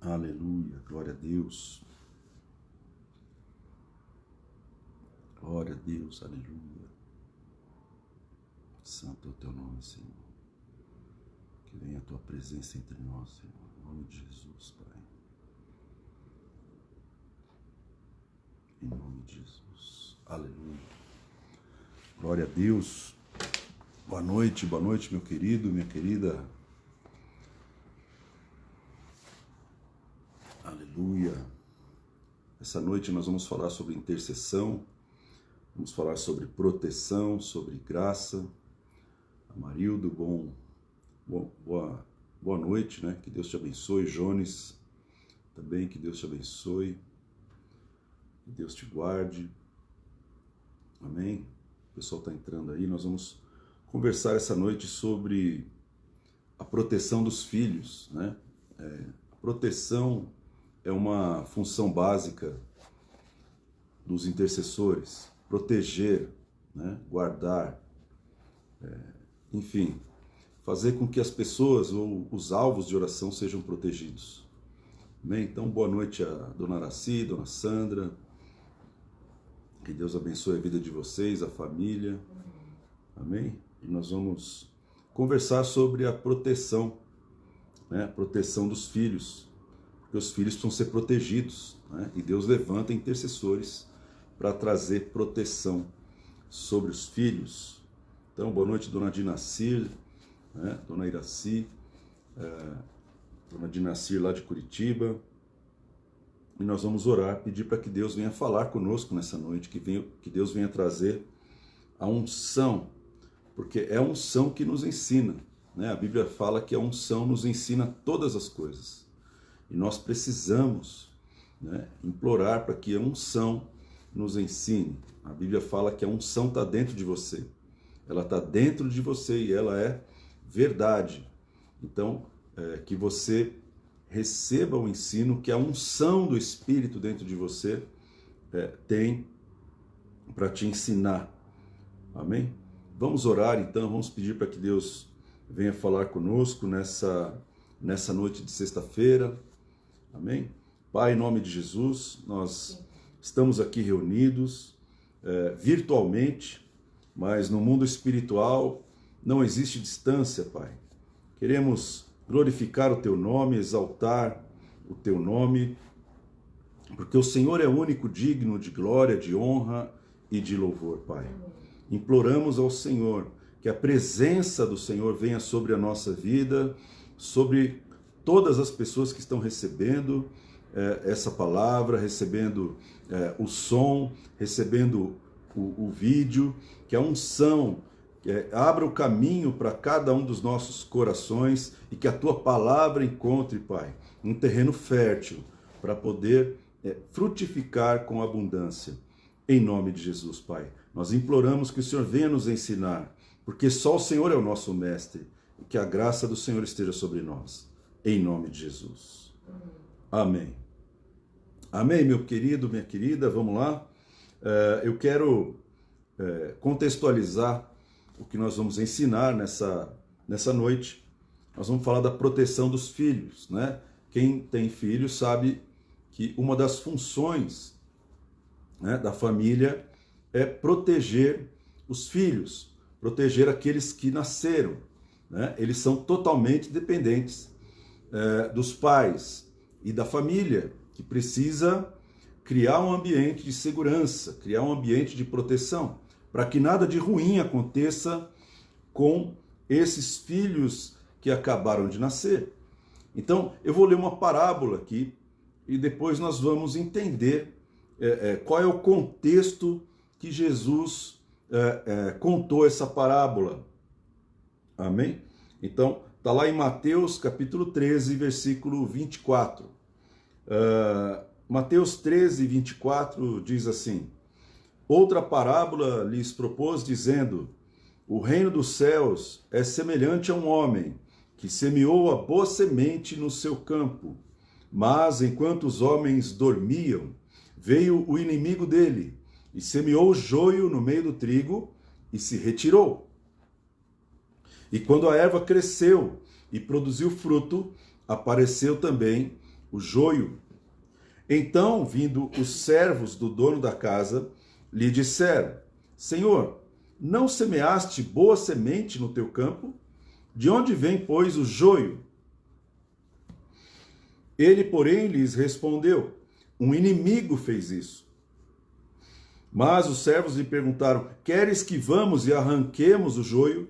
Aleluia, glória a Deus. Glória a Deus, aleluia. Santo é o teu nome, Senhor. Que venha a tua presença entre nós, Senhor. Em nome de Jesus, Pai. Em nome de Jesus. Aleluia. Glória a Deus. Boa noite, meu querido, minha querida. Aleluia. Essa noite nós vamos falar sobre intercessão, vamos falar sobre proteção, sobre graça. Amarildo, boa noite, né? Que Deus te abençoe. Jones, também que Deus te abençoe. Que Deus te guarde. Amém? O pessoal está entrando aí. Nós vamos conversar essa noite sobre a proteção dos filhos, né? A proteção é uma função básica dos intercessores. Proteger, né? Guardar, enfim, fazer com que as pessoas ou os alvos de oração sejam protegidos. Amém? Então, boa noite a Dona Araci, Dona Sandra. Que Deus abençoe a vida de vocês, a família. Amém? E nós vamos conversar sobre a proteção, né? A proteção dos filhos. Porque os filhos precisam ser protegidos, né? E Deus levanta intercessores para trazer proteção sobre os filhos. Então, boa noite, Dona Dinacir, né? Dona Iraci, Dona Dinacir lá de Curitiba. E nós vamos orar, pedir para que Deus venha falar conosco nessa noite, que Deus venha trazer a unção, porque é a unção que nos ensina, né? A Bíblia fala que a unção nos ensina todas as coisas. E nós precisamos, né, implorar para que a unção nos ensine. A Bíblia fala que a unção está dentro de você. Ela está dentro de você e ela é verdade. Então, que você receba o ensino que a unção do Espírito dentro de você tem para te ensinar. Amém? Vamos orar então, vamos pedir para que Deus venha falar conosco nessa noite de sexta-feira. Amém? Pai, em nome de Jesus, nós estamos aqui reunidos virtualmente, mas no mundo espiritual não existe distância, Pai. Queremos glorificar o Teu nome, exaltar o Teu nome, porque o Senhor é o único digno de glória, de honra e de louvor, Pai. Imploramos ao Senhor que a presença do Senhor venha sobre a nossa vida, sobre todas as pessoas que estão recebendo essa palavra, recebendo o som, recebendo o vídeo, que a unção abra o caminho para cada um dos nossos corações e que a Tua palavra encontre, Pai, um terreno fértil para poder frutificar com abundância. Em nome de Jesus, Pai. Nós imploramos que o Senhor venha nos ensinar, porque só o Senhor é o nosso mestre e que a graça do Senhor esteja sobre nós. Em nome de Jesus. Amém. Amém, meu querido, minha querida, vamos lá. Eu quero contextualizar o que nós vamos ensinar nessa noite. Nós vamos falar da proteção dos filhos, né? Quem tem filhos sabe que uma das funções, né, da família é proteger os filhos, proteger aqueles que nasceram, né? Eles são totalmente dependentes dos pais e da família, que precisa criar um ambiente de segurança, criar um ambiente de proteção, para que nada de ruim aconteça com esses filhos que acabaram de nascer. Então, eu vou ler uma parábola aqui e depois nós vamos entender qual é o contexto que Jesus contou essa parábola. Amém? Então, está lá em Mateus capítulo 13, versículo 24. Mateus 13, 24 diz assim: outra parábola lhes propôs, dizendo: o reino dos céus é semelhante a um homem que semeou a boa semente no seu campo. Mas, enquanto os homens dormiam, veio o inimigo dele e semeou o joio no meio do trigo e se retirou. E quando a erva cresceu e produziu fruto, apareceu também o joio. Então, vindo os servos do dono da casa, lhe disseram: Senhor, não semeaste boa semente no teu campo? De onde vem, pois, o joio? Ele, porém, lhes respondeu: um inimigo fez isso. Mas os servos lhe perguntaram: queres que vamos e arranquemos o joio?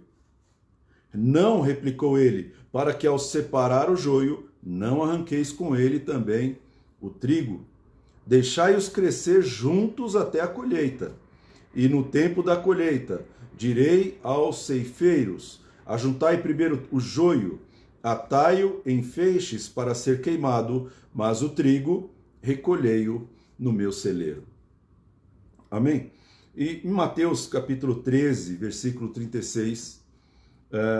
Não, replicou ele, para que ao separar o joio, não arranqueis com ele também o trigo. Deixai-os crescer juntos até a colheita. E no tempo da colheita, direi aos ceifeiros: ajuntai primeiro o joio, atai-o em feixes para ser queimado, mas o trigo recolhei-o no meu celeiro. Amém? E em Mateus capítulo 13, versículo 36,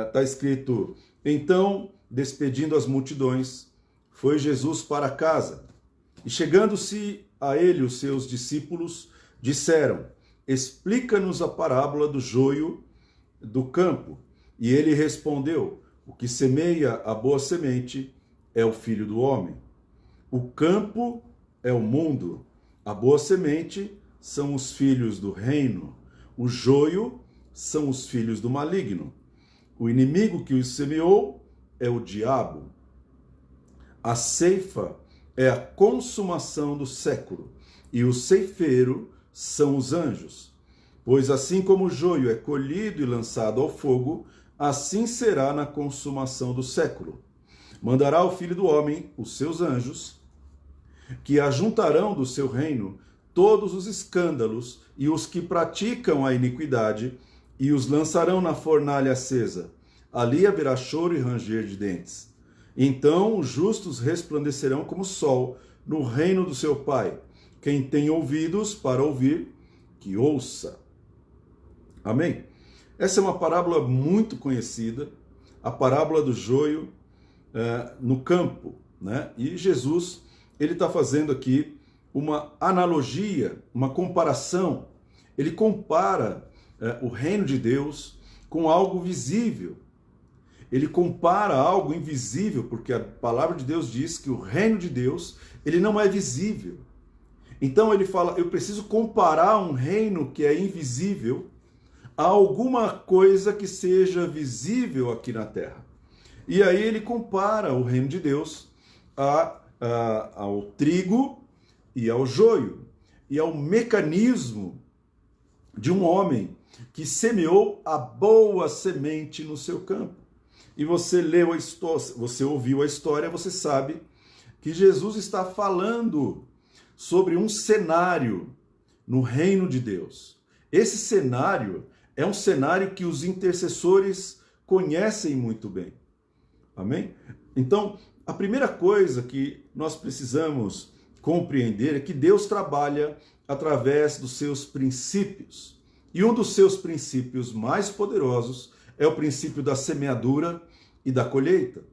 está escrito: então, despedindo as multidões, foi Jesus para casa. E chegando-se a ele os seus discípulos, disseram: explica-nos a parábola do joio do campo. E ele respondeu: o que semeia a boa semente é o Filho do Homem. O campo é o mundo. A boa semente são os filhos do reino. O joio são os filhos do maligno. O inimigo que os semeou é o diabo. A ceifa é a consumação do século, e o ceifeiro são os anjos. Pois assim como o joio é colhido e lançado ao fogo, assim será na consumação do século. Mandará o Filho do Homem os seus anjos, que ajuntarão do seu reino todos os escândalos e os que praticam a iniquidade, e os lançarão na fornalha acesa. Ali haverá choro e ranger de dentes. Então os justos resplandecerão como o sol no reino do seu Pai. Quem tem ouvidos para ouvir, que ouça. Amém? Essa é uma parábola muito conhecida, a parábola do joio no campo, né? E Jesus, ele está fazendo aqui uma analogia, uma comparação. Ele compara o reino de Deus com algo visível. Ele compara algo invisível, porque a palavra de Deus diz que o reino de Deus, ele não é visível. Então ele fala: eu preciso comparar um reino que é invisível a alguma coisa que seja visível aqui na terra. E aí ele compara o reino de Deus ao trigo e ao joio, e ao mecanismo de um homem que semeou a boa semente no seu campo. E você leu a história, você ouviu a história, você sabe que Jesus está falando sobre um cenário no reino de Deus. Esse cenário é um cenário que os intercessores conhecem muito bem. Amém? Então, a primeira coisa que nós precisamos compreender é que Deus trabalha através dos seus princípios. E um dos seus princípios mais poderosos é o princípio da semeadura e da colheita.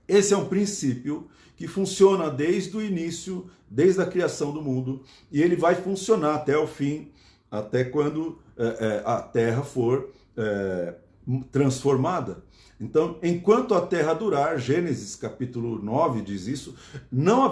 Esse é um princípio que funciona desde o início, desde a criação do mundo, e ele vai funcionar até o fim, até quando a terra for transformada. Então, enquanto a terra durar, Gênesis capítulo 9 diz isso, não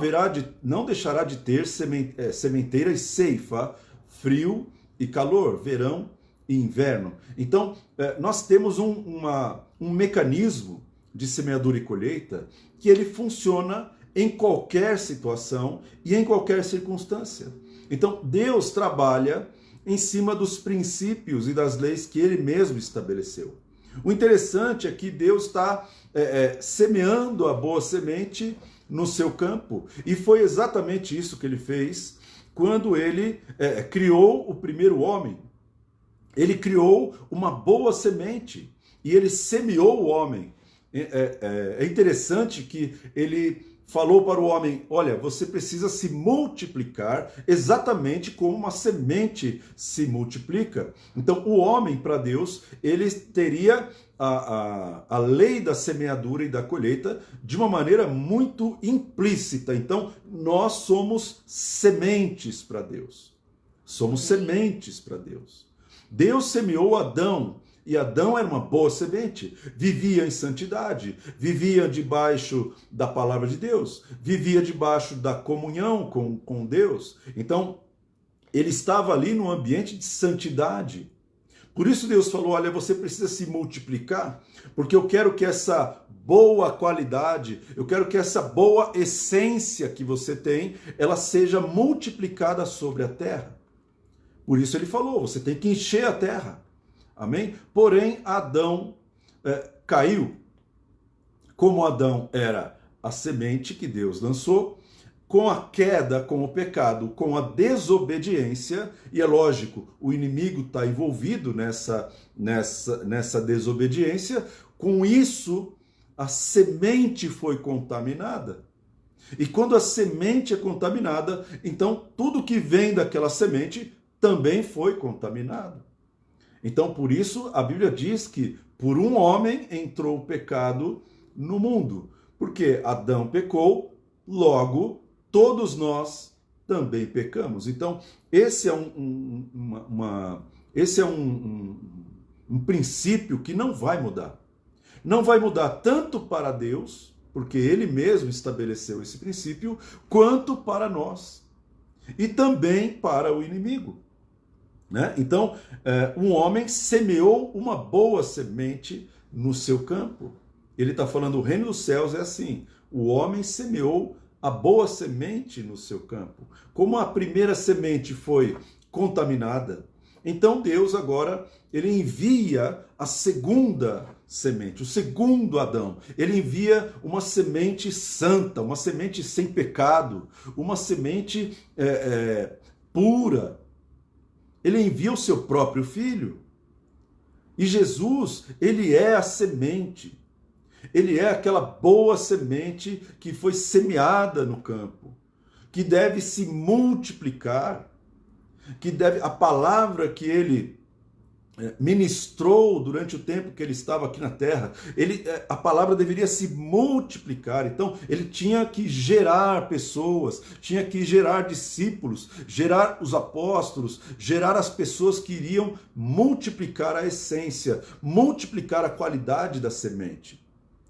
deixará de ter sementeira e ceifa, frio e calor, verão e inverno. Então, nós temos um mecanismo de semeadura e colheita que ele funciona em qualquer situação e em qualquer circunstância. Então, Deus trabalha em cima dos princípios e das leis que ele mesmo estabeleceu. O interessante é que Deus está semeando a boa semente no seu campo, e foi exatamente isso que ele fez quando ele criou o primeiro homem. Ele criou uma boa semente e ele semeou o homem. É interessante que ele falou para o homem: olha, você precisa se multiplicar exatamente como uma semente se multiplica. Então, o homem, para Deus, ele teria a lei da semeadura e da colheita de uma maneira muito implícita. Então, nós somos sementes para Deus. Somos sementes para Deus. Deus semeou Adão E Adão era uma boa semente, vivia em santidade, vivia debaixo da palavra de Deus, vivia debaixo da comunhão com Deus. Então, ele estava ali num ambiente de santidade. Por isso Deus falou, olha, você precisa se multiplicar, porque eu quero que essa boa qualidade, eu quero que essa boa essência que você tem, ela seja multiplicada sobre a terra. Por isso ele falou, você tem que encher a terra. Amém? Porém, Adão caiu. Como Adão era a semente que Deus lançou, com a queda, com o pecado, com a desobediência, e é lógico, o inimigo está envolvido nessa desobediência, com isso a semente foi contaminada. E quando a semente é contaminada, então tudo que vem daquela semente também foi contaminado. Então, por isso, a Bíblia diz que por um homem entrou o pecado no mundo. Porque Adão pecou, logo todos nós também pecamos. Então, esse é um princípio que não vai mudar. Não vai mudar tanto para Deus, porque Ele mesmo estabeleceu esse princípio, quanto para nós. E também para o inimigo. Né? Então, um homem semeou uma boa semente no seu campo. Ele está falando, o reino dos céus é assim. O homem semeou a boa semente no seu campo. Como a primeira semente foi contaminada, então Deus agora, ele envia a segunda semente, o segundo Adão. Ele envia uma semente santa, uma semente sem pecado, uma semente pura. Ele envia o seu próprio filho. E Jesus, ele é a semente. Ele é aquela boa semente que foi semeada no campo, que deve se multiplicar, a palavra que ele ministrou durante o tempo que ele estava aqui na terra, a palavra deveria se multiplicar. Então ele tinha que gerar pessoas, tinha que gerar discípulos, gerar os apóstolos, gerar as pessoas que iriam multiplicar a essência, multiplicar a qualidade da semente.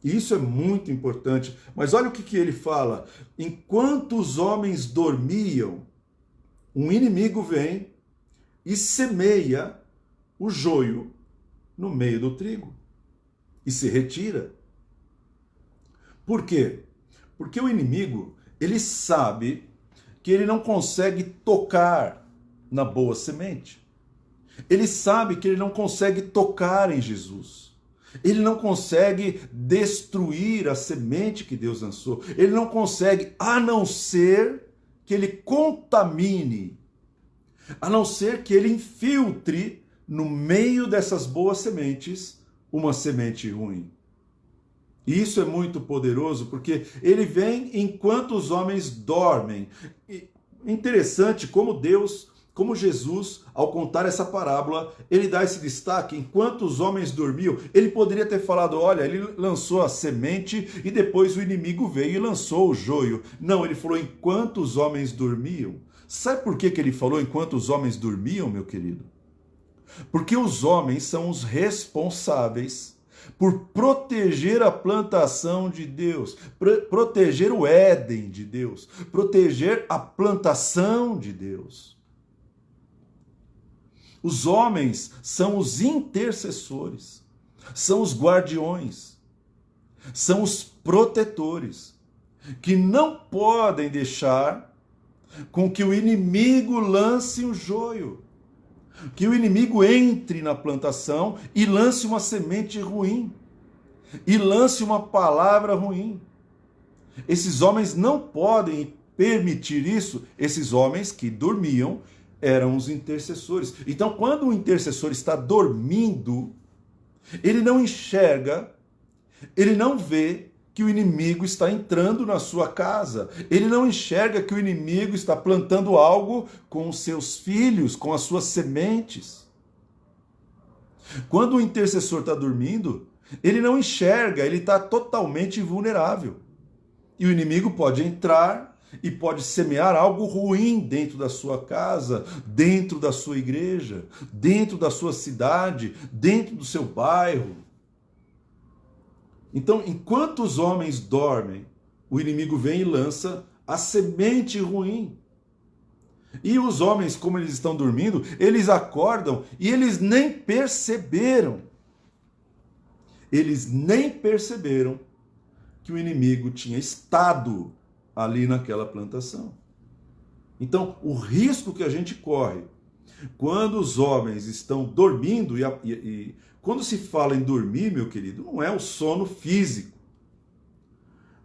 E isso é muito importante. Mas olha o que ele fala. Enquanto os homens dormiam, um inimigo vem e semeia o joio no meio do trigo e se retira. Por quê? Porque o inimigo, ele sabe que ele não consegue tocar na boa semente. Ele sabe que ele não consegue tocar em Jesus. Ele não consegue destruir a semente que Deus lançou. Ele não consegue, a não ser que ele contamine, a não ser que ele infiltre no meio dessas boas sementes uma semente ruim. E isso é muito poderoso, porque ele vem enquanto os homens dormem. E interessante como Jesus, ao contar essa parábola, ele dá esse destaque, enquanto os homens dormiam. Ele poderia ter falado, olha, ele lançou a semente e depois o inimigo veio e lançou o joio. Não, ele falou, enquanto os homens dormiam. Sabe por que ele falou enquanto os homens dormiam, meu querido? Porque os homens são os responsáveis por proteger a plantação de Deus, proteger o Éden de Deus, proteger a plantação de Deus. Os homens são os intercessores, são os guardiões, são os protetores, que não podem deixar com que o inimigo lance o joio, que o inimigo entre na plantação e lance uma semente ruim, e lance uma palavra ruim. Esses homens não podem permitir isso, esses homens que dormiam eram os intercessores. Então, quando o intercessor está dormindo, ele não enxerga, ele não vê que o inimigo está entrando na sua casa. Ele não enxerga que o inimigo está plantando algo com os seus filhos, com as suas sementes. Quando o intercessor está dormindo, ele não enxerga, ele está totalmente vulnerável. E o inimigo pode entrar e pode semear algo ruim dentro da sua casa, dentro da sua igreja, dentro da sua cidade, dentro do seu bairro. Então, enquanto os homens dormem, o inimigo vem e lança a semente ruim. E os homens, como eles estão dormindo, eles acordam e eles nem perceberam. Eles nem perceberam que o inimigo tinha estado ali naquela plantação. Então, o risco que a gente corre quando os homens estão dormindo, e quando se fala em dormir, meu querido, não é o sono físico.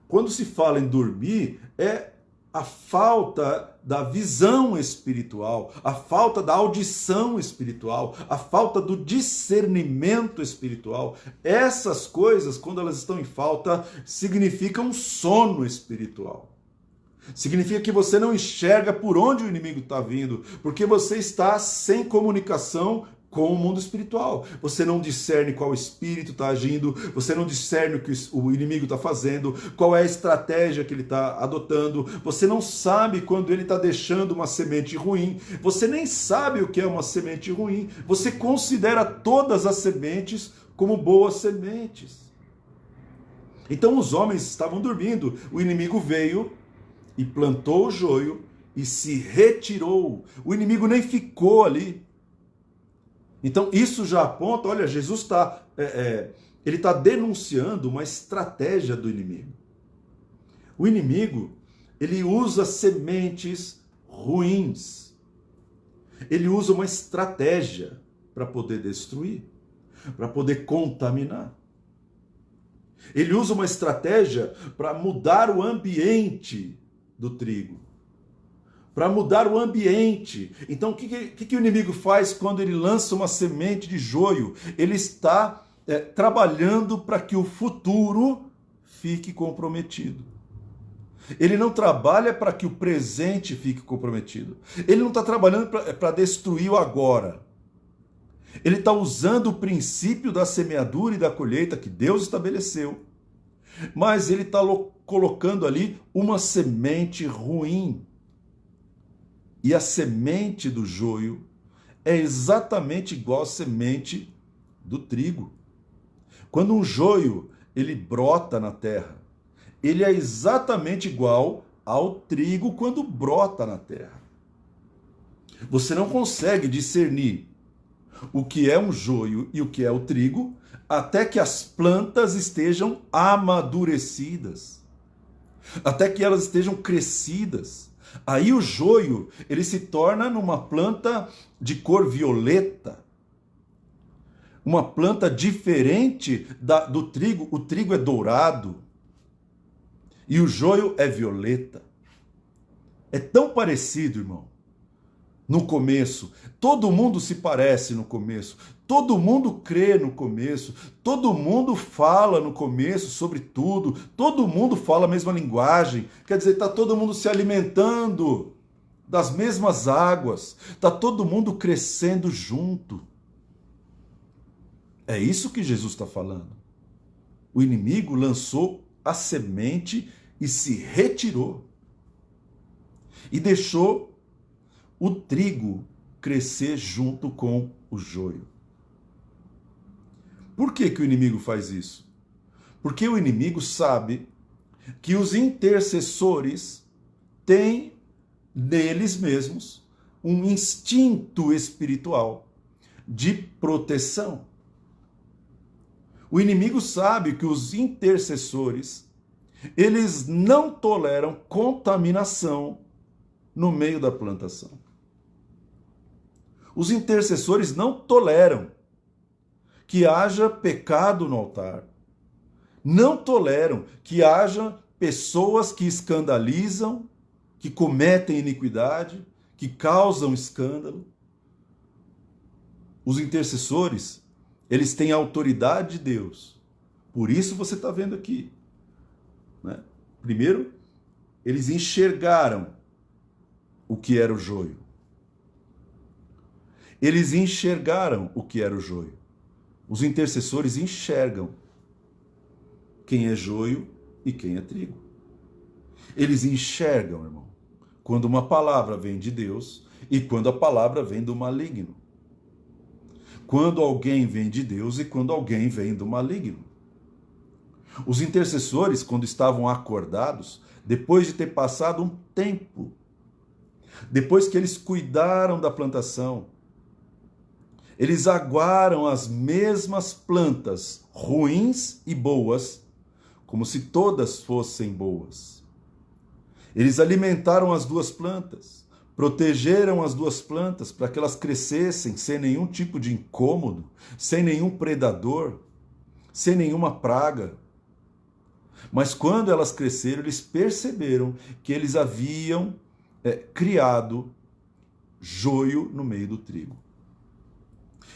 Quando se fala em dormir, é a falta da visão espiritual, a falta da audição espiritual, a falta do discernimento espiritual. Essas coisas, quando elas estão em falta, significam sono espiritual. Significa que você não enxerga por onde o inimigo está vindo, porque você está sem comunicação com o mundo espiritual. Você não discerne qual espírito está agindo, você não discerne o que o inimigo está fazendo, qual é a estratégia que ele está adotando, você não sabe quando ele está deixando uma semente ruim, você nem sabe o que é uma semente ruim, você considera todas as sementes como boas sementes. Então os homens estavam dormindo, o inimigo veio e plantou o joio e se retirou. O inimigo nem ficou ali. Então isso já aponta, olha, Jesus ele está denunciando uma estratégia do inimigo. O inimigo, ele usa sementes ruins. Ele usa uma estratégia para poder destruir, para poder contaminar. Ele usa uma estratégia para mudar o ambiente do trigo, para mudar o ambiente. Então, o que o inimigo faz quando ele lança uma semente de joio? Ele está trabalhando para que o futuro fique comprometido. Ele não trabalha para que o presente fique comprometido. Ele não está trabalhando para destruir o agora. Ele está usando o princípio da semeadura e da colheita que Deus estabeleceu, mas ele está colocando ali uma semente ruim. E a semente do joio é exatamente igual à semente do trigo. Quando um joio ele brota na terra, ele é exatamente igual ao trigo quando brota na terra. Você não consegue discernir o que é um joio e o que é o trigo até que as plantas estejam amadurecidas, até que elas estejam crescidas. Aí o joio, ele se torna numa planta de cor violeta, uma planta diferente do trigo. O trigo é dourado e o joio é violeta. É tão parecido, irmão. No começo, todo mundo se parece no começo, todo mundo crê no começo, todo mundo fala no começo sobre tudo, todo mundo fala a mesma linguagem, quer dizer, está todo mundo se alimentando das mesmas águas, está todo mundo crescendo junto. É isso que Jesus está falando. O inimigo lançou a semente e se retirou e deixou o trigo crescer junto com o joio. Por que o inimigo faz isso? Porque o inimigo sabe que os intercessores têm neles mesmos um instinto espiritual de proteção. O inimigo sabe que os intercessores, eles não toleram contaminação no meio da plantação. Os intercessores não toleram que haja pecado no altar. Não toleram que haja pessoas que escandalizam, que cometem iniquidade, que causam escândalo. Os intercessores, eles têm a autoridade de Deus. Por isso você está vendo aqui, né? Primeiro, eles enxergaram o que era o joio. Eles enxergaram o que era o joio. Os intercessores enxergam quem é joio e quem é trigo. Eles enxergam, irmão, quando uma palavra vem de Deus e quando a palavra vem do maligno. Quando alguém vem de Deus e quando alguém vem do maligno. Os intercessores, quando estavam acordados, depois de ter passado um tempo, depois que eles cuidaram da plantação, eles aguaram as mesmas plantas, ruins e boas, como se todas fossem boas. Eles alimentaram as duas plantas, protegeram as duas plantas para que elas crescessem sem nenhum tipo de incômodo, sem nenhum predador, sem nenhuma praga. Mas quando elas cresceram, eles perceberam que eles haviam criado joio no meio do trigo.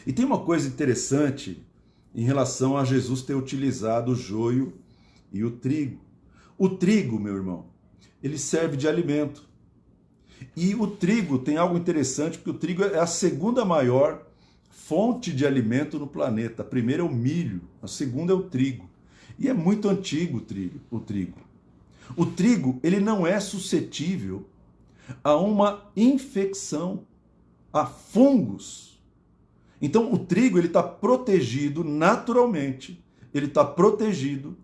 E tem uma coisa interessante em relação a Jesus ter utilizado o joio e o trigo. O trigo, meu irmão, ele serve de alimento. E o trigo tem algo interessante, porque o trigo é a segunda maior fonte de alimento no planeta. A primeira é o milho, a segunda é o trigo. E é muito antigo o trigo. O trigo, ele não é suscetível a uma infecção, a fungos. Então o trigo ele está protegido naturalmente, ele está protegido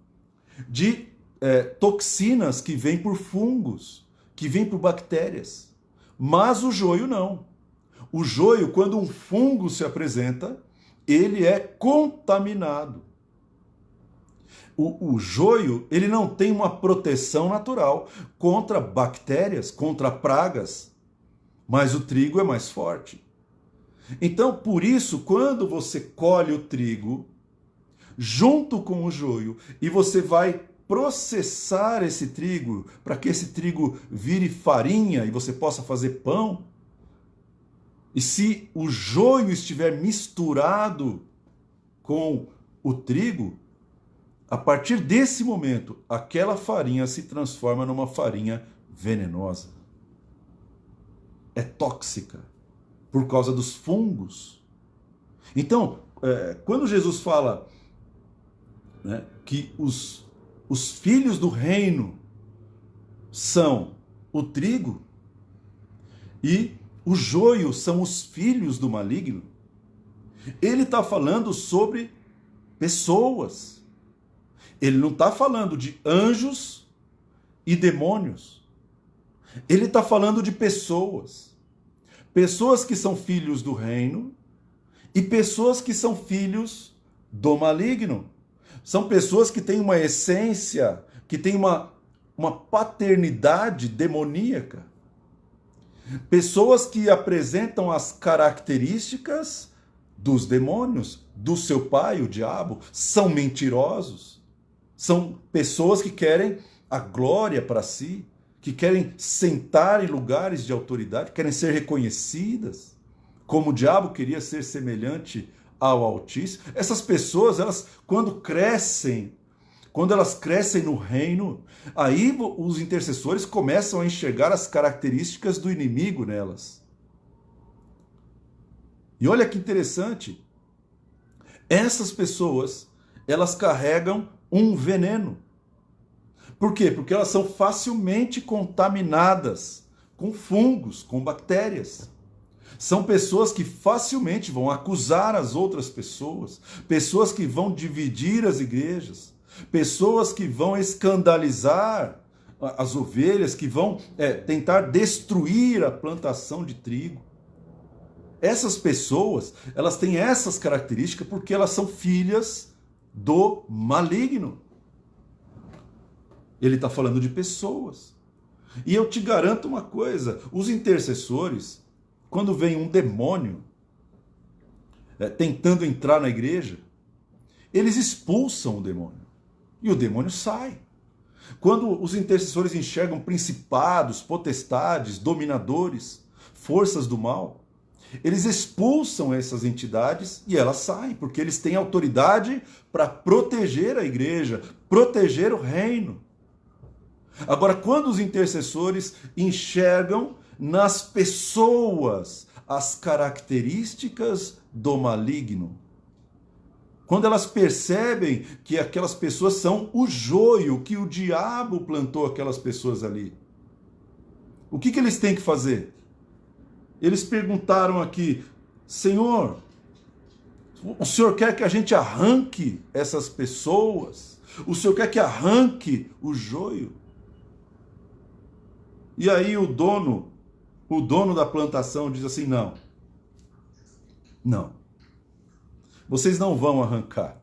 de toxinas que vêm por fungos, que vêm por bactérias. Mas o joio não. O joio, quando um fungo se apresenta, ele é contaminado. O joio, ele não tem uma proteção natural contra bactérias, contra pragas, mas o trigo é mais forte. Então, por isso, quando você colhe o trigo, junto com o joio, e você vai processar esse trigo, para que esse trigo vire farinha e você possa fazer pão, e se o joio estiver misturado com o trigo, a partir desse momento, aquela farinha se transforma numa farinha venenosa. É tóxica, por causa dos fungos. Então, quando Jesus fala que os filhos do reino são o trigo e o joio são os filhos do maligno, ele está falando sobre pessoas. Ele não está falando de anjos e demônios. Ele está falando de pessoas. Pessoas que são filhos do reino e pessoas que são filhos do maligno. São pessoas que têm uma essência, que têm uma paternidade demoníaca. Pessoas que apresentam as características dos demônios, do seu pai, o diabo, são mentirosos. São pessoas que querem a glória para si, que querem sentar em lugares de autoridade, querem ser reconhecidas, como o diabo queria ser semelhante ao Altíssimo. Essas pessoas, elas quando elas crescem no reino, aí os intercessores começam a enxergar as características do inimigo nelas. E olha que interessante, essas pessoas, elas carregam um veneno. Por quê? Porque elas são facilmente contaminadas com fungos, com bactérias. São pessoas que facilmente vão acusar as outras pessoas, pessoas que vão dividir as igrejas, pessoas que vão escandalizar as ovelhas, que vão tentar destruir a plantação de trigo. Essas pessoas, elas têm essas características porque elas são filhas do maligno. Ele está falando de pessoas. E eu te garanto uma coisa, os intercessores, quando vem um demônio tentando entrar na igreja, eles expulsam o demônio. E o demônio sai. Quando os intercessores enxergam principados, potestades, dominadores, forças do mal, eles expulsam essas entidades e elas saem, porque eles têm autoridade para proteger a igreja, proteger o reino. Agora, quando os intercessores enxergam nas pessoas as características do maligno, quando elas percebem que aquelas pessoas são o joio, que o diabo plantou aquelas pessoas ali. O que eles têm que fazer? Eles perguntaram aqui, Senhor, o Senhor quer que a gente arranque essas pessoas? O Senhor quer que arranque o joio? E aí o dono da plantação diz assim, não. Vocês não vão arrancar.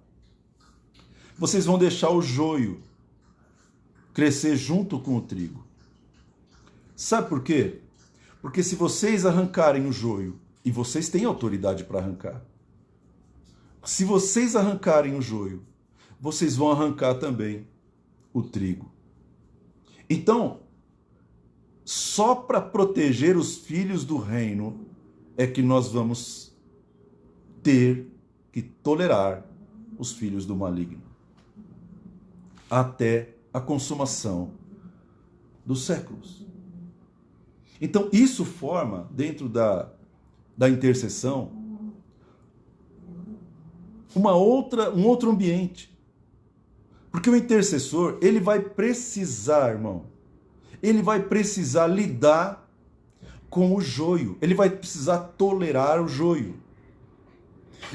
Vocês vão deixar o joio crescer junto com o trigo. Sabe por quê? Porque se vocês arrancarem o joio, e vocês têm autoridade para arrancar, se vocês arrancarem o joio, vocês vão arrancar também o trigo. Então, só para proteger os filhos do reino é que nós vamos ter que tolerar os filhos do maligno até a consumação dos séculos. Então, isso forma, dentro da intercessão, um outro ambiente. Porque o intercessor, ele vai precisar, irmão, ele vai precisar lidar com o joio, ele vai precisar tolerar o joio.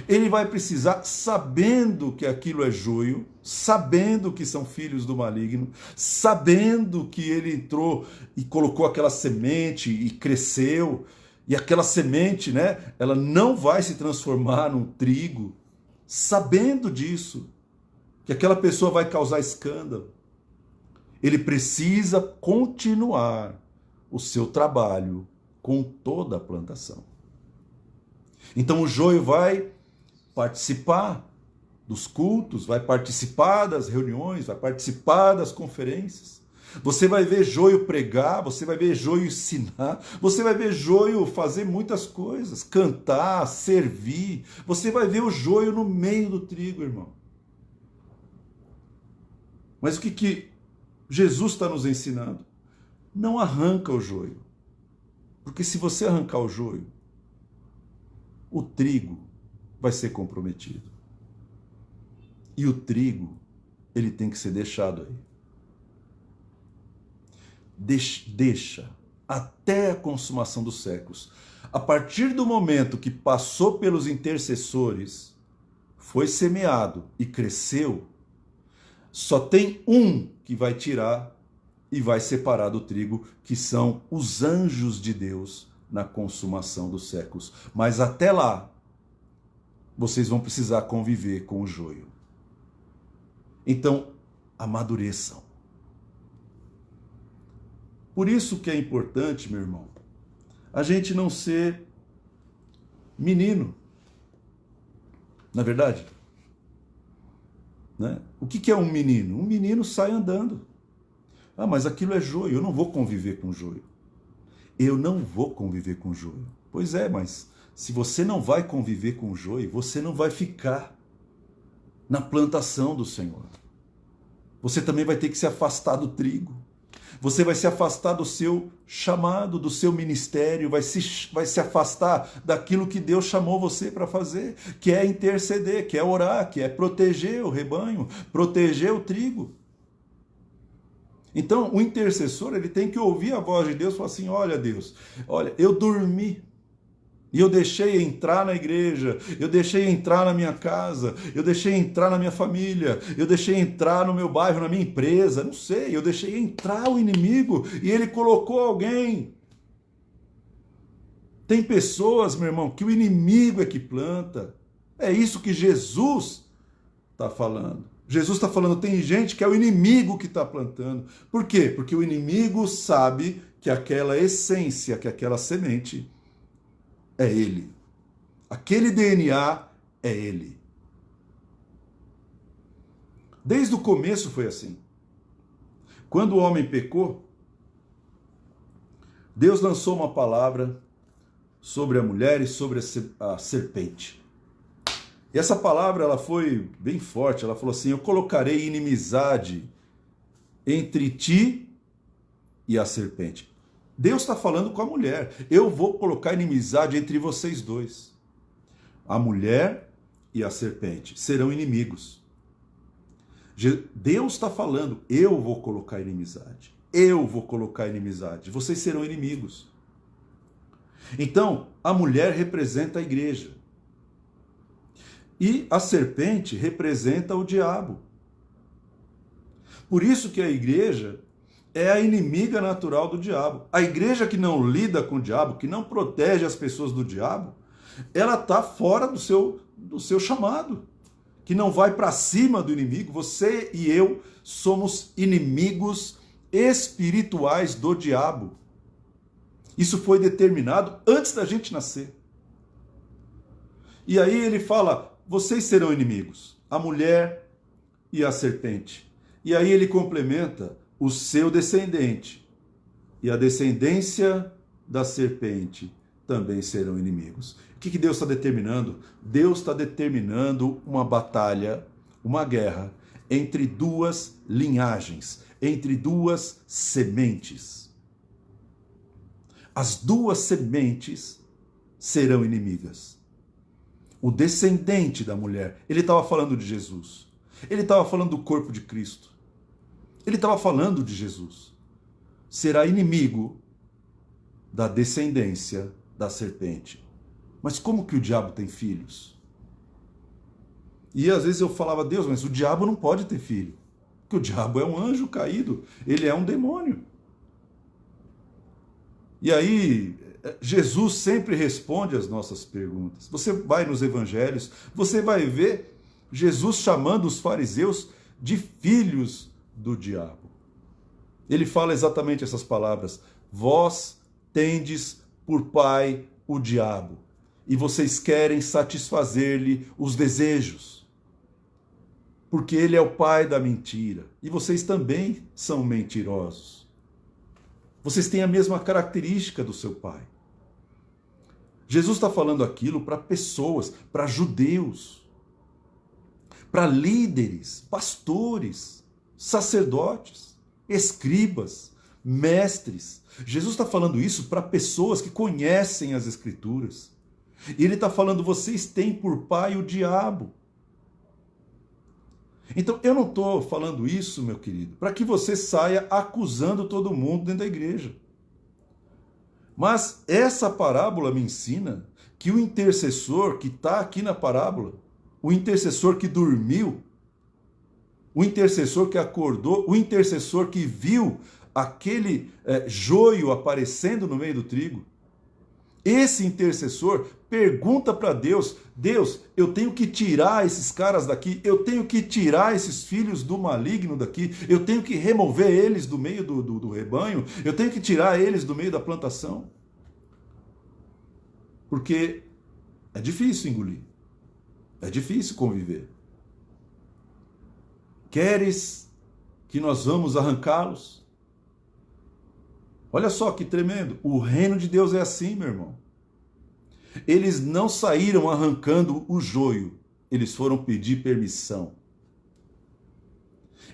Ele vai precisar, sabendo que aquilo é joio, sabendo que são filhos do maligno, sabendo que ele entrou e colocou aquela semente e cresceu, e aquela semente, né, ela não vai se transformar num trigo, sabendo disso, que aquela pessoa vai causar escândalo. Ele precisa continuar o seu trabalho com toda a plantação. Então o joio vai participar dos cultos, vai participar das reuniões, vai participar das conferências. Você vai ver joio pregar, você vai ver joio ensinar, você vai ver joio fazer muitas coisas, cantar, servir. Você vai ver o joio no meio do trigo, irmão. Mas o que Jesus está nos ensinando? Não arranca o joio. Porque se você arrancar o joio, o trigo vai ser comprometido. E o trigo, ele tem que ser deixado aí. Deixa até a consumação dos séculos. A partir do momento que passou pelos intercessores, foi semeado e cresceu, só tem um que vai tirar e vai separar do trigo, que são os anjos de Deus na consumação dos séculos. Mas até lá, vocês vão precisar conviver com o joio. Então, amadureçam. Por isso que é importante, meu irmão, a gente não ser menino. Não é verdade? Né? O que é um menino? Um menino sai andando. Ah, mas aquilo é joio, eu não vou conviver com joio. Eu não vou conviver com joio. Pois é, mas se você não vai conviver com o joio, você não vai ficar na plantação do Senhor. Você também vai ter que se afastar do trigo. Você vai se afastar do seu chamado, do seu ministério, vai se afastar daquilo que Deus chamou você para fazer, que é interceder, que é orar, que é proteger o rebanho, proteger o trigo. Então, o intercessor, ele tem que ouvir a voz de Deus e falar assim, olha Deus, olha, eu dormi, e eu deixei entrar na igreja, eu deixei entrar na minha casa, eu deixei entrar na minha família, eu deixei entrar no meu bairro, na minha empresa, não sei, eu deixei entrar o inimigo e ele colocou alguém. Tem pessoas, meu irmão, que o inimigo é que planta. É isso que Jesus está falando. Jesus está falando, tem gente que é o inimigo que está plantando. Por quê? Porque o inimigo sabe que aquela essência, que aquela semente é ele. Aquele DNA é ele. Desde o começo foi assim. Quando o homem pecou, Deus lançou uma palavra sobre a mulher e sobre a serpente. E essa palavra ela foi bem forte, ela falou assim, eu colocarei inimizade entre ti e a serpente. Deus está falando com a mulher. Eu vou colocar inimizade entre vocês dois. A mulher e a serpente serão inimigos. Deus está falando, eu vou colocar inimizade. Eu vou colocar inimizade. Vocês serão inimigos. Então, a mulher representa a igreja. E a serpente representa o diabo. Por isso que a igreja é a inimiga natural do diabo. A igreja que não lida com o diabo, que não protege as pessoas do diabo, ela está fora do seu chamado. Que não vai para cima do inimigo. Você e eu somos inimigos espirituais do diabo. Isso foi determinado antes da gente nascer. E aí ele fala, vocês serão inimigos, a mulher e a serpente. E aí ele complementa, o seu descendente e a descendência da serpente também serão inimigos. O que Deus está determinando? Deus está determinando uma batalha, uma guerra entre duas linhagens, entre duas sementes. As duas sementes serão inimigas. O descendente da mulher, ele estava falando de Jesus. Ele estava falando do corpo de Cristo. Ele estava falando de Jesus. Será inimigo da descendência da serpente. Mas como que o diabo tem filhos? E às vezes eu falava, Deus, mas o diabo não pode ter filho. Porque o diabo é um anjo caído. Ele é um demônio. E aí, Jesus sempre responde às nossas perguntas. Você vai nos evangelhos, você vai ver Jesus chamando os fariseus de filhos do diabo. Ele fala exatamente essas palavras. Vós tendes por pai o diabo, e vocês querem satisfazer-lhe os desejos, porque ele é o pai da mentira, e vocês também são mentirosos. Vocês têm a mesma característica do seu pai. Jesus está falando aquilo para pessoas, para judeus, para líderes, pastores, sacerdotes, escribas, mestres. Jesus está falando isso para pessoas que conhecem as Escrituras. E ele está falando, vocês têm por pai o diabo. Então, eu não estou falando isso, meu querido, para que você saia acusando todo mundo dentro da igreja. Mas essa parábola me ensina que o intercessor que está aqui na parábola, o intercessor que dormiu, o intercessor que acordou, o intercessor que viu aquele joio aparecendo no meio do trigo, esse intercessor pergunta para Deus, Deus, eu tenho que tirar esses caras daqui, eu tenho que tirar esses filhos do maligno daqui, eu tenho que remover eles do meio do rebanho, eu tenho que tirar eles do meio da plantação. Porque é difícil engolir, é difícil conviver. Queres que nós vamos arrancá-los? Olha só que tremendo. O reino de Deus é assim, meu irmão. Eles não saíram arrancando o joio. Eles foram pedir permissão.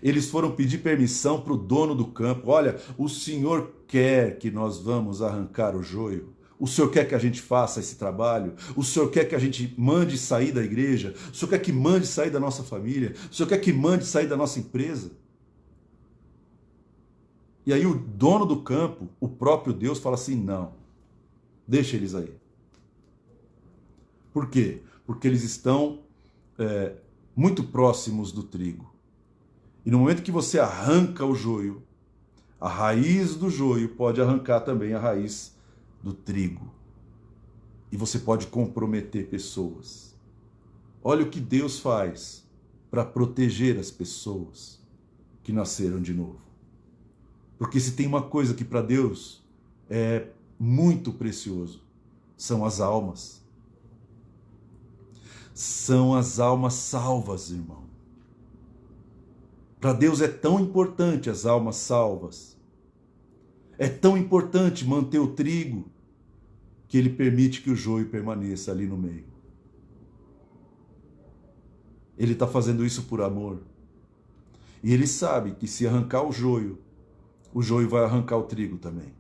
Eles foram pedir permissão para o dono do campo. Olha, o Senhor quer que nós vamos arrancar o joio. O Senhor quer que a gente faça esse trabalho? O Senhor quer que a gente mande sair da igreja? O Senhor quer que mande sair da nossa família? O Senhor quer que mande sair da nossa empresa? E aí o dono do campo, o próprio Deus, fala assim, não, deixa eles aí. Por quê? Porque eles estão muito próximos do trigo. E no momento que você arranca o joio, a raiz do joio pode arrancar também a raiz do trigo. E você pode comprometer pessoas. Olha o que Deus faz para proteger as pessoas que nasceram de novo. Porque se tem uma coisa que para Deus é muito precioso, são as almas. São as almas salvas, irmão. Para Deus é tão importante as almas salvas. É tão importante manter o trigo que Ele permite que o joio permaneça ali no meio. Ele está fazendo isso por amor. E Ele sabe que se arrancar o joio vai arrancar o trigo também.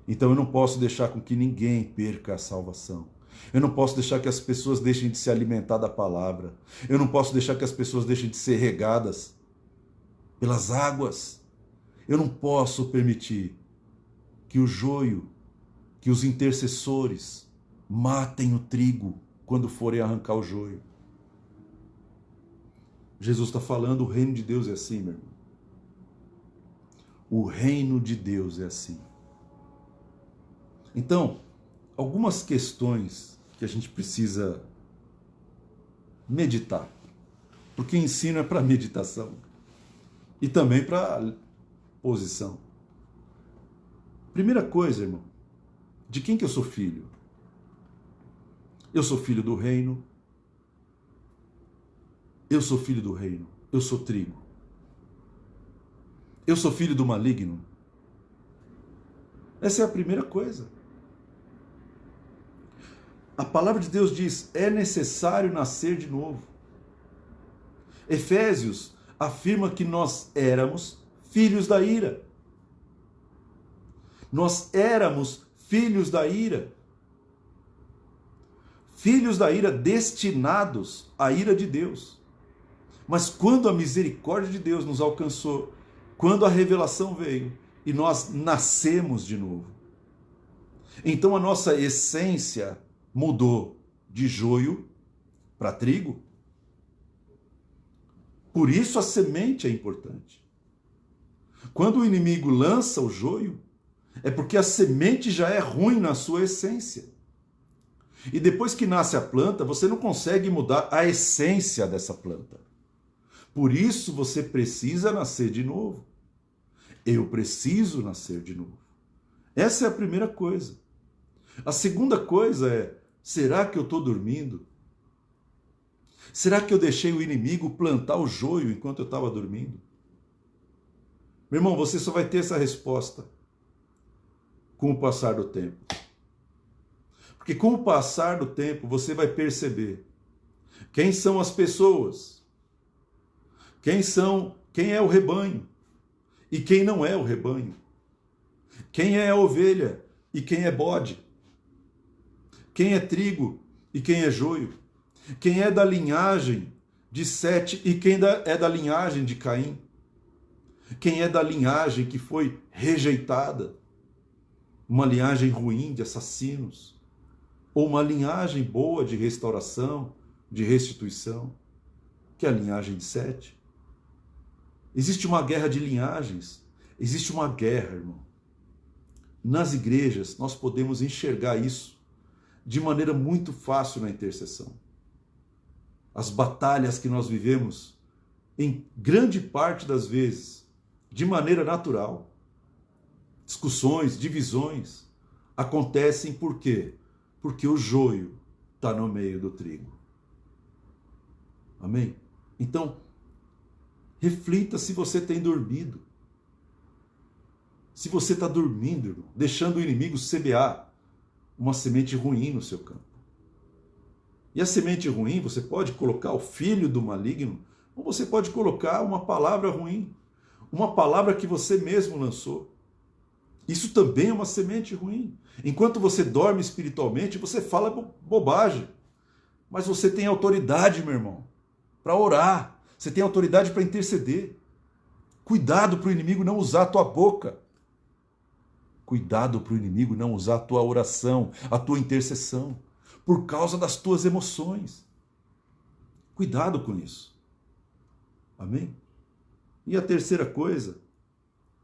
Então eu não posso deixar com que ninguém perca a salvação. Eu não posso deixar que as pessoas deixem de se alimentar da palavra. Eu não posso deixar que as pessoas deixem de ser regadas pelas águas. Eu não posso permitir que o joio, que os intercessores matem o trigo quando forem arrancar o joio. Jesus está falando, o reino de Deus é assim, meu irmão. O reino de Deus é assim. Então, algumas questões que a gente precisa meditar. Porque ensino é para meditação. E também para posição. Primeira coisa, irmão. De quem que eu sou filho? Eu sou filho do reino. Eu sou filho do reino. Eu sou trigo. Eu sou filho do maligno. Essa é a primeira coisa. A palavra de Deus diz, é necessário nascer de novo. Efésios afirma que nós éramos filhos da ira. Nós éramos filhos da ira. Filhos da ira destinados à ira de Deus. Mas quando a misericórdia de Deus nos alcançou, quando a revelação veio e nós nascemos de novo, então a nossa essência mudou de joio para trigo. Por isso a semente é importante. Quando o inimigo lança o joio, é porque a semente já é ruim na sua essência. E depois que nasce a planta, você não consegue mudar a essência dessa planta. Por isso você precisa nascer de novo. Eu preciso nascer de novo. Essa é a primeira coisa. A segunda coisa é, será que eu estou dormindo? Será que eu deixei o inimigo plantar o joio enquanto eu estava dormindo? Meu irmão, você só vai ter essa resposta com o passar do tempo. Porque com o passar do tempo, você vai perceber quem são as pessoas, quem é o rebanho e quem não é o rebanho, quem é a ovelha e quem é bode, quem é trigo e quem é joio, quem é da linhagem de Sete e quem é da linhagem de Caim, quem é da linhagem que foi rejeitada, uma linhagem ruim de assassinos, ou uma linhagem boa de restauração, de restituição, que é a linhagem de Sete. Existe uma guerra de linhagens, existe uma guerra, irmão. Nas igrejas, nós podemos enxergar isso de maneira muito fácil na intercessão. As batalhas que nós vivemos, em grande parte das vezes, de maneira natural. Discussões, divisões, acontecem por quê? Porque o joio está no meio do trigo. Amém? Então, reflita se você tem dormido. Se você está dormindo, irmão, deixando o inimigo semear uma semente ruim no seu campo. E a semente ruim, você pode colocar o filho do maligno, ou você pode colocar uma palavra ruim, uma palavra que você mesmo lançou. Isso também é uma semente ruim. Enquanto você dorme espiritualmente, você fala bobagem. Mas você tem autoridade, meu irmão, para orar. Você tem autoridade para interceder. Cuidado para o inimigo não usar a tua boca. Cuidado para o inimigo não usar a tua oração, a tua intercessão, por causa das tuas emoções. Cuidado com isso. Amém? E a terceira coisa,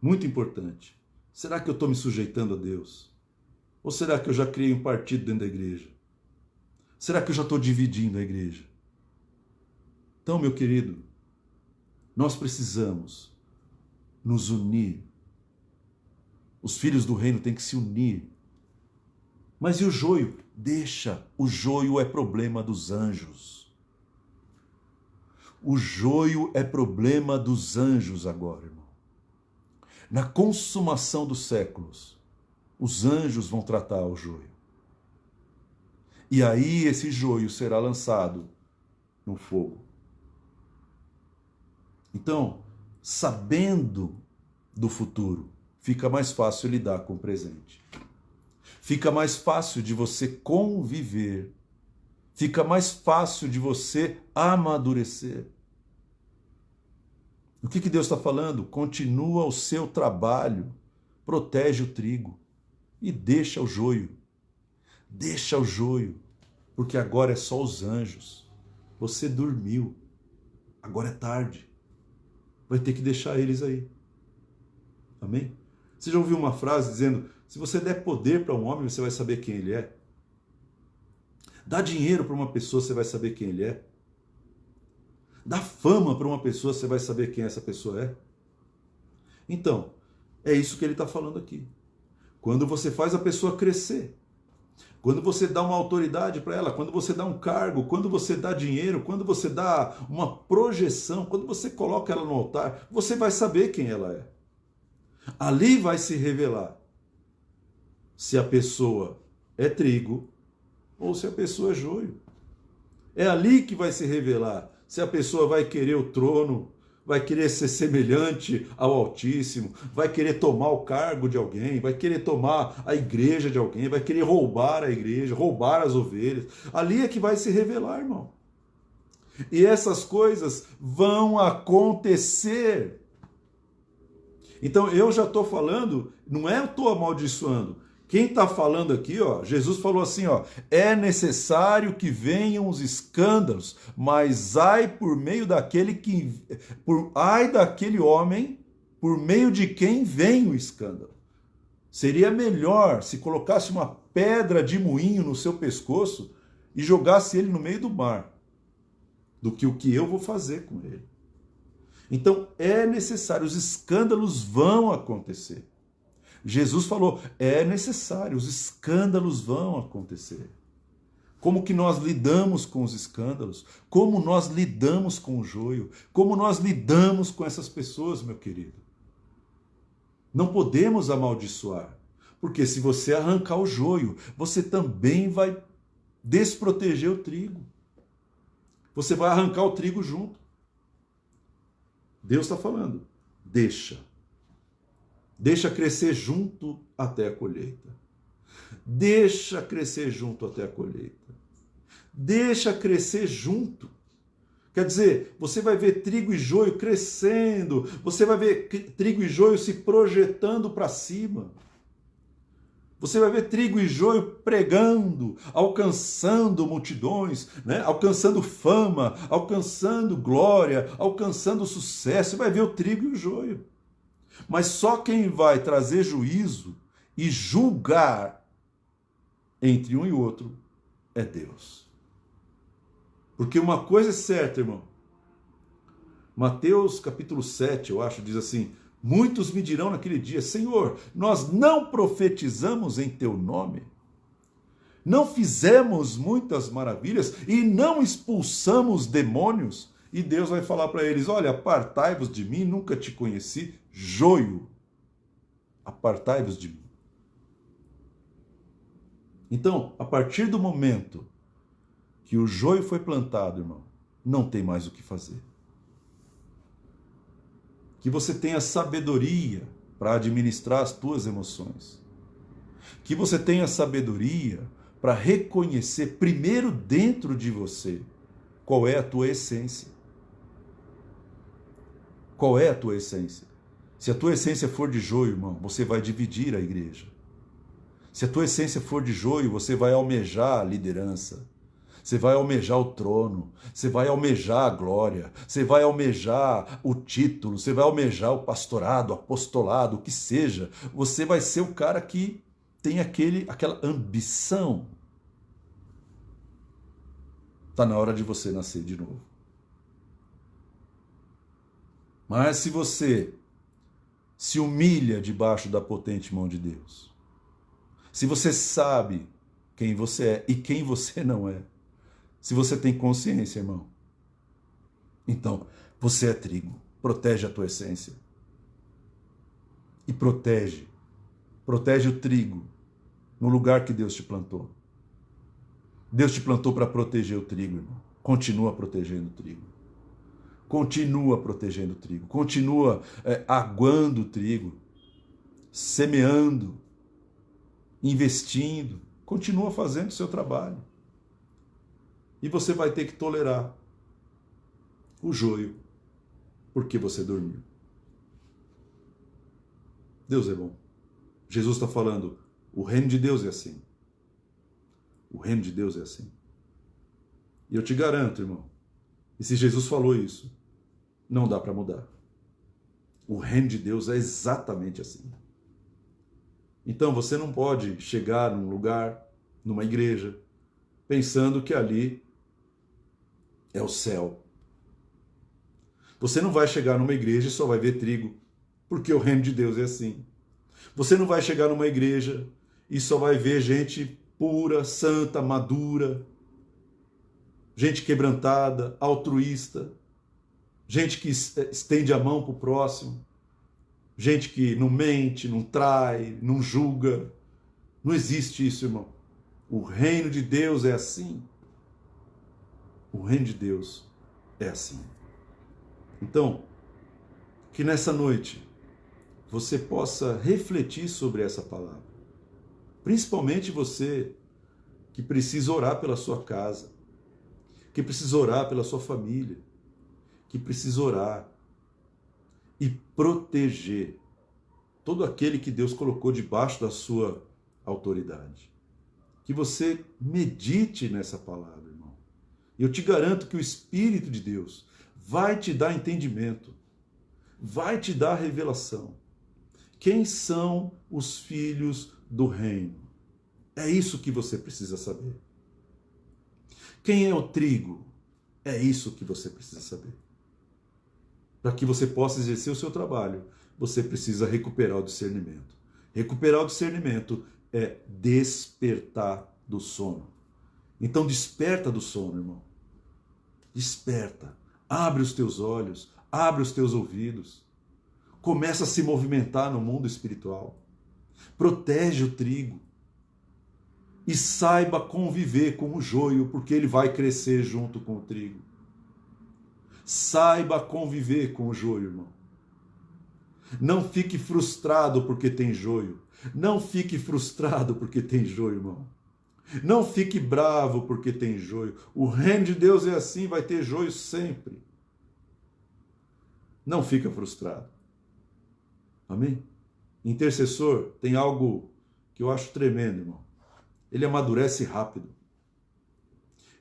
muito importante. Será que eu estou me sujeitando a Deus? Ou será que eu já criei um partido dentro da igreja? Será que eu já estou dividindo a igreja? Então, meu querido, nós precisamos nos unir. Os filhos do reino têm que se unir. Mas e o joio? Deixa, o joio é problema dos anjos. O joio é problema dos anjos agora, irmão. Na consumação dos séculos, os anjos vão tratar o joio. E aí esse joio será lançado no fogo. Então, sabendo do futuro, fica mais fácil lidar com o presente. Fica mais fácil de você conviver. Fica mais fácil de você amadurecer. O que Deus está falando? Continua o seu trabalho, protege o trigo e deixa o joio. Deixa o joio, porque agora é só os anjos. Você dormiu, agora é tarde. Vai ter que deixar eles aí. Amém? Você já ouviu uma frase dizendo, se você der poder para um homem, você vai saber quem ele é? Dá dinheiro para uma pessoa, você vai saber quem ele é? Dá fama para uma pessoa, você vai saber quem essa pessoa é? Então, é isso que ele está falando aqui. Quando você faz a pessoa crescer, quando você dá uma autoridade para ela, quando você dá um cargo, quando você dá dinheiro, quando você dá uma projeção, quando você coloca ela no altar, você vai saber quem ela é. Ali vai se revelar se a pessoa é trigo ou se a pessoa é joio. É ali que vai se revelar se a pessoa vai querer o trono, vai querer ser semelhante ao Altíssimo, vai querer tomar o cargo de alguém, vai querer tomar a igreja de alguém, vai querer roubar a igreja, roubar as ovelhas. Ali é que vai se revelar, irmão. E essas coisas vão acontecer. Então eu já estou falando, não é eu estou amaldiçoando. Quem está falando aqui, ó, Jesus falou assim, ó, é necessário que venham os escândalos, mas ai por meio daquele ai daquele homem, por meio de quem vem o escândalo. Seria melhor se colocasse uma pedra de moinho no seu pescoço e jogasse ele no meio do mar, do que o que eu vou fazer com ele. Então é necessário, os escândalos vão acontecer. Jesus falou, é necessário, os escândalos vão acontecer. Como que nós lidamos com os escândalos? Como nós lidamos com o joio? Como nós lidamos com essas pessoas, meu querido? Não podemos amaldiçoar, porque se você arrancar o joio, você também vai desproteger o trigo. Você vai arrancar o trigo junto. Deus está falando, deixa crescer junto até a colheita. Deixa crescer junto até a colheita. Deixa crescer junto. Quer dizer, você vai ver trigo e joio crescendo, você vai ver trigo e joio se projetando para cima. Você vai ver trigo e joio pregando, alcançando multidões, né? Alcançando fama, alcançando glória, alcançando sucesso. Você vai ver o trigo e o joio. Mas só quem vai trazer juízo e julgar entre um e outro é Deus. Porque uma coisa é certa, irmão. Mateus capítulo 7, eu acho, diz assim, muitos me dirão naquele dia, Senhor, nós não profetizamos em teu nome? Não fizemos muitas maravilhas e não expulsamos demônios? E Deus vai falar para eles, olha, apartai-vos de mim, nunca te conheci, joio. Apartai-vos de mim. Então, a partir do momento que o joio foi plantado, irmão, não tem mais o que fazer. Que você tenha sabedoria para administrar as tuas emoções. Que você tenha sabedoria para reconhecer primeiro dentro de você qual é a tua essência. Qual é a tua essência? Se a tua essência for de joio, irmão, você vai dividir a igreja. Se a tua essência for de joio, você vai almejar a liderança. Você vai almejar o trono, você vai almejar a glória, você vai almejar o título, você vai almejar o pastorado, o apostolado, o que seja. Você vai ser o cara que tem aquela ambição. Está na hora de você nascer de novo. Mas se você se humilha debaixo da potente mão de Deus, se você sabe quem você é e quem você não é, se você tem consciência, irmão, então você é trigo, protege a tua essência. E protege o trigo no lugar que Deus te plantou. Deus te plantou para proteger o trigo, irmão. Continua protegendo o trigo. Continua protegendo o trigo. Continua aguando o trigo, semeando investindo, continua fazendo o seu trabalho. E você vai ter que tolerar o joio, porque você dormiu. Deus é bom. Jesus está falando, o reino de Deus é assim. O reino de Deus é assim. E eu te garanto, irmão, e se Jesus falou isso, não dá para mudar. O reino de Deus é exatamente assim. Então você não pode chegar num lugar, numa igreja, pensando que ali é o céu. Você não vai chegar numa igreja e só vai ver trigo, porque o reino de Deus é assim. Você não vai chegar numa igreja e só vai ver gente pura, santa, madura, gente quebrantada, altruísta, gente que estende a mão para o próximo, gente que não mente, não trai, não julga. Não existe isso, irmão. O reino de Deus é assim. O reino de Deus é assim. Então, que nessa noite você possa refletir sobre essa palavra. Principalmente você que precisa orar pela sua casa, que precisa orar pela sua família, que precisa orar e proteger todo aquele que Deus colocou debaixo da sua autoridade. Que você medite nessa palavra, irmão. E eu te garanto que o Espírito de Deus vai te dar entendimento, vai te dar revelação. Quem são os filhos do reino? É isso que você precisa saber. Quem é o trigo? É isso que você precisa saber. Para que você possa exercer o seu trabalho, você precisa recuperar o discernimento. Recuperar o discernimento é despertar do sono. Então desperta do sono, irmão. Desperta. Abre os teus olhos, abre os teus ouvidos. Começa a se movimentar no mundo espiritual. Protege o trigo. E saiba conviver com o joio, porque ele vai crescer junto com o trigo. Saiba conviver com o joio, irmão. Não fique frustrado porque tem joio. Não fique frustrado porque tem joio, irmão. Não fique bravo porque tem joio. O reino de Deus é assim, vai ter joio sempre. Não fica frustrado. Amém? Intercessor tem algo que eu acho tremendo, irmão. Ele amadurece rápido.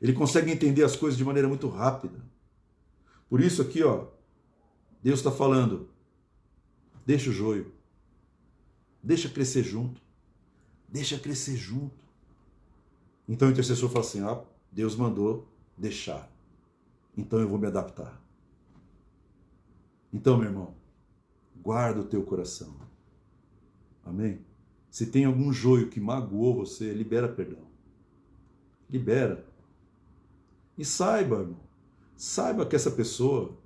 Ele consegue entender as coisas de maneira muito rápida. Por isso aqui, ó, Deus está falando, deixa o joio. Deixa crescer junto. Deixa crescer junto. Então o intercessor fala assim, Deus mandou deixar. Então eu vou me adaptar. Então, meu irmão, guarda o teu coração. Amém? Se tem algum joio que magoou você, libera perdão. Libera. E saiba, irmão, saiba que essa pessoa,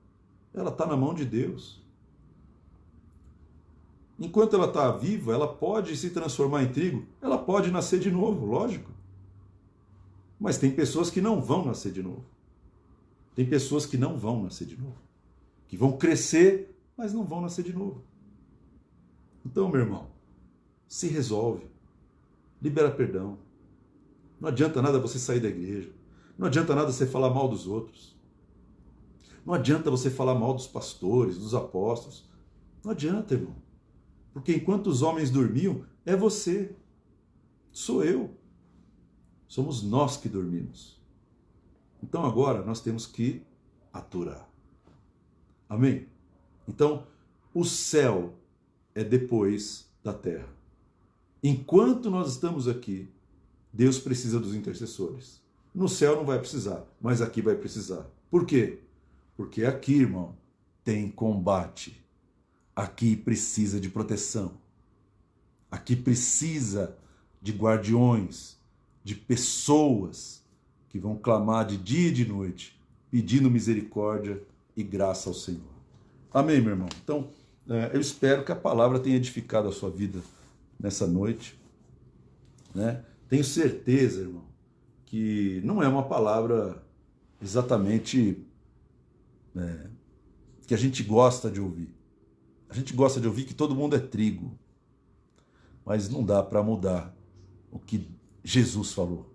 ela está na mão de Deus. Enquanto ela está viva, ela pode se transformar em trigo, ela pode nascer de novo, lógico. Mas tem pessoas que não vão nascer de novo. Tem pessoas que não vão nascer de novo. Que vão crescer, mas não vão nascer de novo. Então, meu irmão, se resolve. Libera perdão. Não adianta nada você sair da igreja. Não adianta nada você falar mal dos outros. Não adianta você falar mal dos pastores, dos apóstolos. Não adianta, irmão. Porque enquanto os homens dormiam, é você. Sou eu. Somos nós que dormimos. Então agora nós temos que aturar. Amém? Então, o céu é depois da terra. Enquanto nós estamos aqui, Deus precisa dos intercessores. No céu não vai precisar, mas aqui vai precisar. Por quê? Porque aqui, irmão, tem combate. Aqui precisa de proteção. Aqui precisa de guardiões, de pessoas que vão clamar de dia e de noite, pedindo misericórdia e graça ao Senhor. Amém, meu irmão? Então, eu espero que a palavra tenha edificado a sua vida nessa noite, né? Tenho certeza, irmão, que não é uma palavra exatamente que a gente gosta de ouvir. A gente gosta de ouvir que todo mundo é trigo, mas não dá para mudar o que Jesus falou.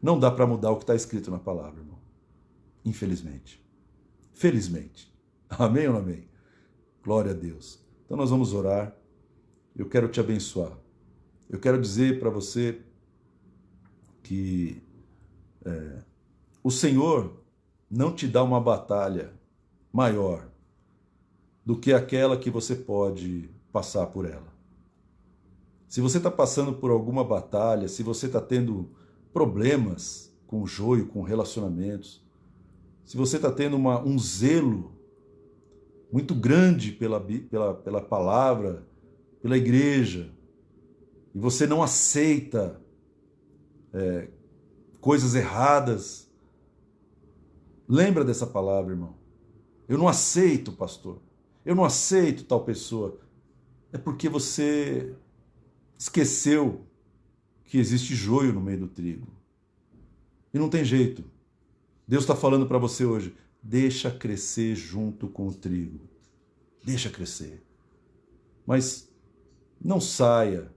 Não dá para mudar o que está escrito na palavra, irmão. Infelizmente. Felizmente. Amém ou não amém? Glória a Deus. Então nós vamos orar. Eu quero te abençoar. Eu quero dizer para você que o Senhor não te dá uma batalha maior do que aquela que você pode passar por ela. Se você está passando por alguma batalha, se você está tendo problemas com o joio, com relacionamentos, se você está tendo um zelo muito grande pela palavra, pela igreja, e você não aceita coisas erradas, lembra dessa palavra, irmão. Eu não aceito, pastor. Eu não aceito tal pessoa. É porque você esqueceu que existe joio no meio do trigo. E não tem jeito. Deus está falando para você hoje, deixa crescer junto com o trigo. Deixa crescer. Mas não saia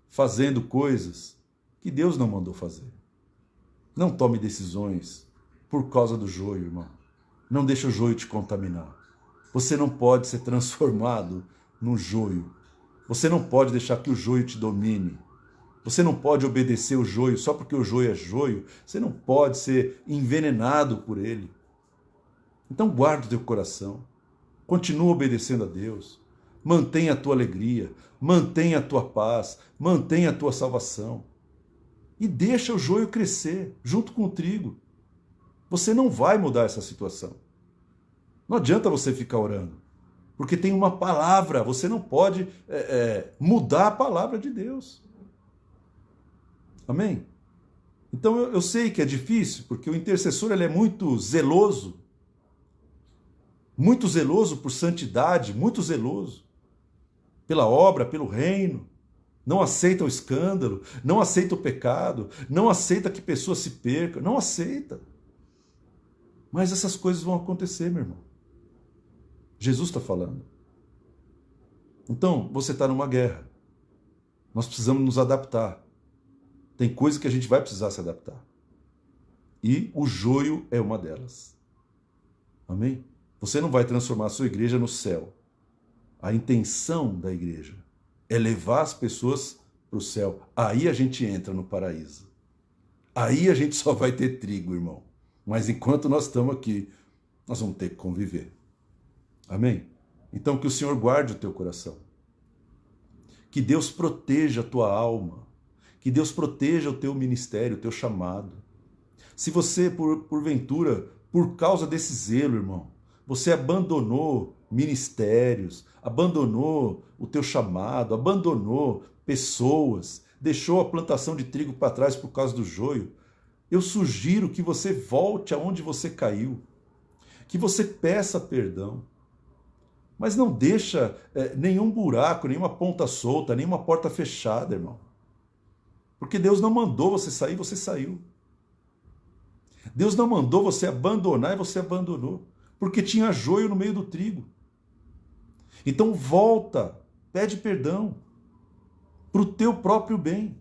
fazendo coisas que Deus não mandou fazer. Não tome decisões por causa do joio, irmão. Não deixa o joio te contaminar. Você não pode ser transformado num joio. Você não pode deixar que o joio te domine. Você não pode obedecer o joio só porque o joio é joio. Você não pode ser envenenado por ele. Então guarda o teu coração. Continua obedecendo a Deus. Mantenha a tua alegria. Mantenha a tua paz. Mantenha a tua salvação. E deixa o joio crescer junto com o trigo. Você não vai mudar essa situação. Não adianta você ficar orando. Porque tem uma palavra. Você não pode mudar a palavra de Deus. Amém? Então eu sei que é difícil, porque o intercessor ele é muito zeloso por santidade, muito zeloso pela obra, pelo reino, não aceita o escândalo, não aceita o pecado, não aceita que pessoas se percam, não aceita. Mas essas coisas vão acontecer, meu irmão. Jesus está falando. Então, você está numa guerra. Nós precisamos nos adaptar. Tem coisas que a gente vai precisar se adaptar. E o joio é uma delas. Amém? Você não vai transformar a sua igreja no céu. A intenção da igreja é levar as pessoas para o céu. Aí a gente entra no paraíso. Aí a gente só vai ter trigo, irmão. Mas enquanto nós estamos aqui, nós vamos ter que conviver. Amém? Então que o Senhor guarde o teu coração. Que Deus proteja a tua alma. Que Deus proteja o teu ministério, o teu chamado. Se você, porventura, por causa desse zelo, irmão, você abandonou ministérios, abandonou o teu chamado, abandonou pessoas, deixou a plantação de trigo para trás por causa do joio, eu sugiro que você volte aonde você caiu, que você peça perdão, mas não deixa nenhum buraco, nenhuma ponta solta, nenhuma porta fechada, irmão. Porque Deus não mandou você sair, você saiu. Deus não mandou você abandonar e você abandonou. Porque tinha joio no meio do trigo. Então volta, pede perdão para o teu próprio bem.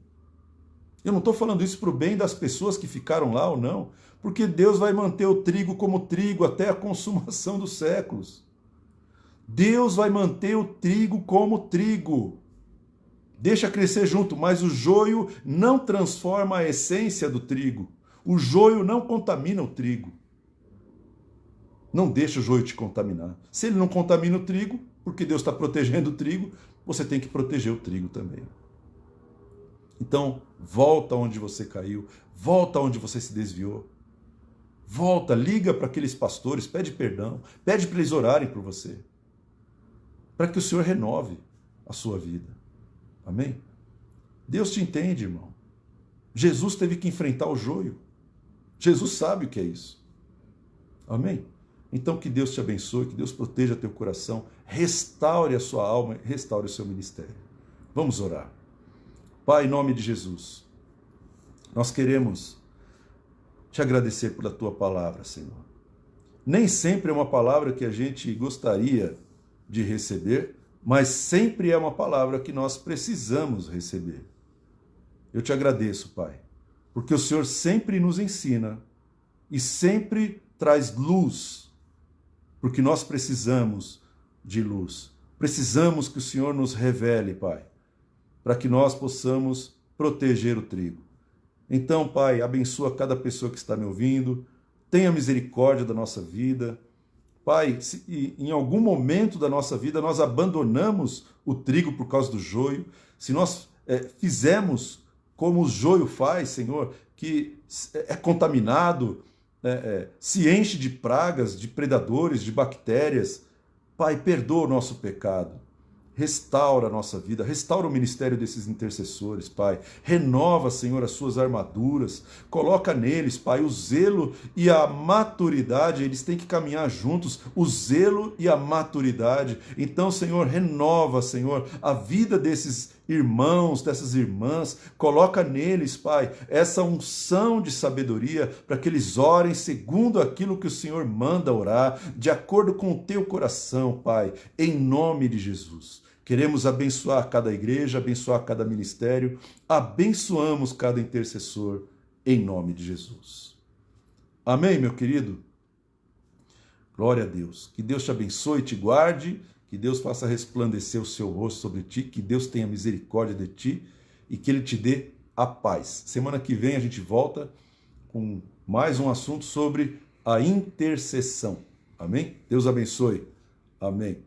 Eu não estou falando isso para o bem das pessoas que ficaram lá ou não, porque Deus vai manter o trigo como trigo até a consumação dos séculos. Deus vai manter o trigo como trigo. Deixa crescer junto, mas o joio não transforma a essência do trigo. O joio não contamina o trigo. Não deixa o joio te contaminar. Se ele não contamina o trigo, porque Deus está protegendo o trigo, você tem que proteger o trigo também. Então, volta onde você caiu, volta onde você se desviou. Volta, liga para aqueles pastores, pede perdão, pede para eles orarem por você. Para que o Senhor renove a sua vida. Amém? Deus te entende, irmão. Jesus teve que enfrentar o joio. Jesus sabe o que é isso. Amém? Então que Deus te abençoe, que Deus proteja teu coração, restaure a sua alma, restaure o seu ministério. Vamos orar. Pai, em nome de Jesus, nós queremos te agradecer pela tua palavra, Senhor. Nem sempre é uma palavra que a gente gostaria de receber, mas sempre é uma palavra que nós precisamos receber. Eu te agradeço, Pai, porque o Senhor sempre nos ensina e sempre traz luz, porque nós precisamos de luz. Precisamos que o Senhor nos revele, Pai, para que nós possamos proteger o trigo. Então, Pai, abençoa cada pessoa que está me ouvindo, tenha misericórdia da nossa vida. Pai, se em algum momento da nossa vida nós abandonamos o trigo por causa do joio, se nós fizemos como o joio faz, Senhor, que é contaminado, se enche de pragas, de predadores, de bactérias, Pai, perdoa o nosso pecado. Restaura a nossa vida, restaura o ministério desses intercessores, Pai. Renova, Senhor, as suas armaduras. Coloca neles, Pai, o zelo e a maturidade. Eles têm que caminhar juntos, o zelo e a maturidade. Então, Senhor, renova, Senhor, a vida desses irmãos, dessas irmãs. Coloca neles, Pai, essa unção de sabedoria para que eles orem segundo aquilo que o Senhor manda orar, de acordo com o teu coração, Pai, em nome de Jesus. Queremos abençoar cada igreja, abençoar cada ministério, abençoamos cada intercessor, em nome de Jesus. Amém, meu querido? Glória a Deus. Que Deus te abençoe e te guarde, que Deus faça resplandecer o seu rosto sobre ti, que Deus tenha misericórdia de ti e que Ele te dê a paz. Semana que vem a gente volta com mais um assunto sobre a intercessão. Amém? Deus abençoe. Amém.